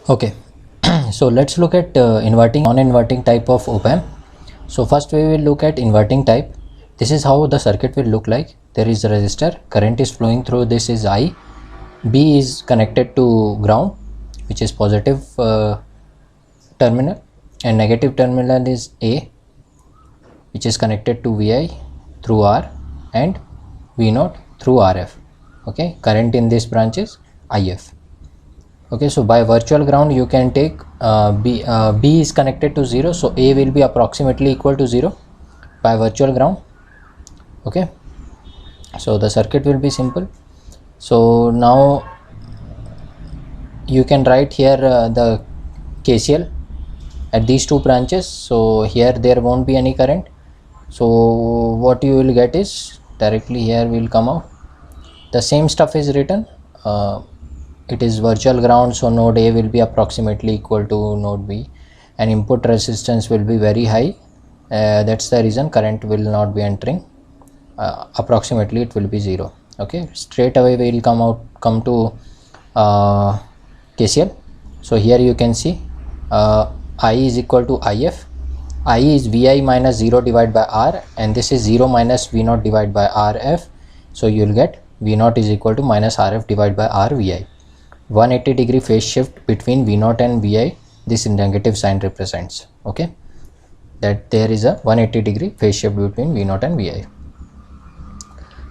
Okay, so let's look at inverting, non-inverting type of op-amp. So first we will look at inverting type. This is how the circuit will look like. There is a resistor, current is flowing through, this is I, B is connected to ground, which is positive terminal, and negative terminal is A, which is connected to Vi through R, and V0 through RF. Okay, current in this branch is IF. Okay, so by virtual ground you can take B is connected to 0, so A will be approximately equal to 0 by virtual ground. Okay, so the circuit will be simple. So now you can write here the KCL at these two branches. So here there won't be any current, so what you will get is directly here will come out the same stuff is written. It is virtual ground, so node A will be approximately equal to node B, and input resistance will be very high. That's the reason current will not be entering. Approximately it will be 0. Okay, straight away we will come to KCL. So here you can see I is equal to IF. I is Vi minus 0 divided by R, and this is 0 minus V0 divided by RF. So you will get V0 is equal to minus RF divided by RVI. 180 degree phase shift between V0 and Vi, this negative sign represents. Okay, that there is a 180 degree phase shift between V0 and Vi.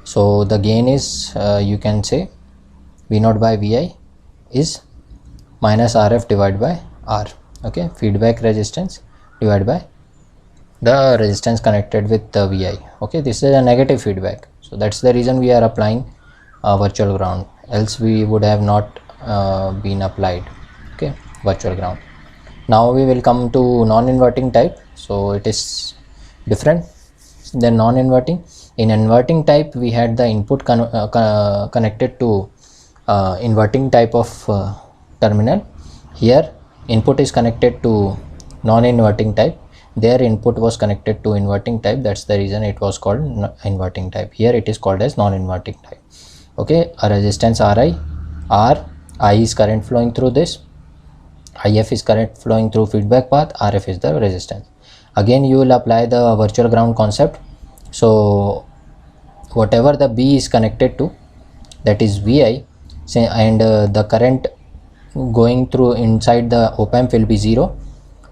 So the gain is you can say V0 by Vi is minus RF divided by R. Okay, feedback resistance divided by the resistance connected with the Vi. Okay, this is a negative feedback, so that's the reason we are applying virtual ground, else we would have not been applied. Okay, virtual ground. Now we will come to non-inverting type. So it is different than non-inverting. In inverting type we had the input connected to inverting type of terminal. Here input is connected to non-inverting type, their input was connected to inverting type, that's the reason it was called inverting type. Here it is called as non-inverting type. Okay, a resistance Ri, R, I is current flowing through this, IF is current flowing through feedback path, RF is the resistance. Again you will apply the virtual ground concept. So whatever the B is connected to, that is Vi, and the current going through inside the op-amp will be 0,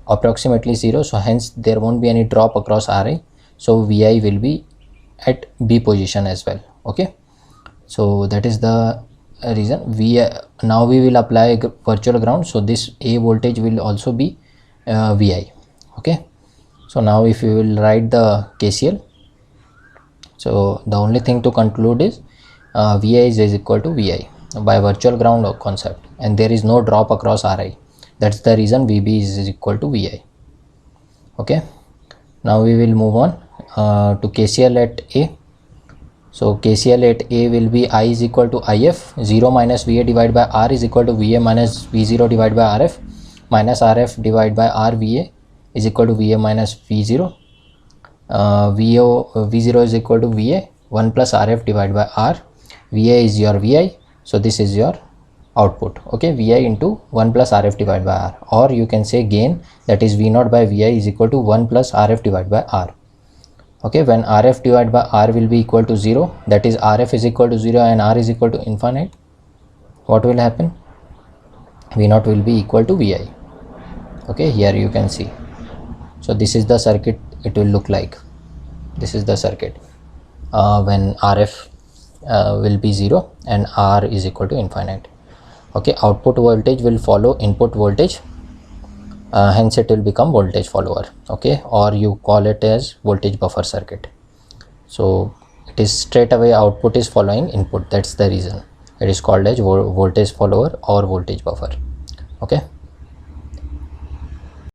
approximately 0, so hence there won't be any drop across Ri, so Vi will be at B position as well. Okay, so that is the reason now we will apply virtual ground, so this A voltage will also be Vi. Okay, so now if you will write the KCL, so the only thing to conclude is Vi is equal to Vi by virtual ground concept, and there is no drop across Ri, that's the reason Vb is equal to Vi. Okay, now we will move on to KCL at A. So KCL at A will be I is equal to IF, 0 minus Va divided by R is equal to Va minus V0 divided by RF, minus RF divided by RVa is equal to Va minus V0. V0 is equal to Va, 1 plus RF divided by R. Va is your Vi, so this is your output. Okay, Vi into 1 plus RF divided by R, or you can say gain, that is V0 by Vi is equal to 1 plus RF divided by R. Okay, when RF divided by R will be equal to 0, that is RF is equal to 0 and R is equal to infinite, what will happen? V0 will be equal to Vi. Okay, here you can see. So this is the circuit it will look like. This is the circuit when RF will be 0 and R is equal to infinite. Okay, output voltage will follow input voltage, hence it will become voltage follower. Okay, or you call it as voltage buffer circuit. So it is straight away output is following input, that's the reason it is called as voltage follower or voltage buffer. Okay.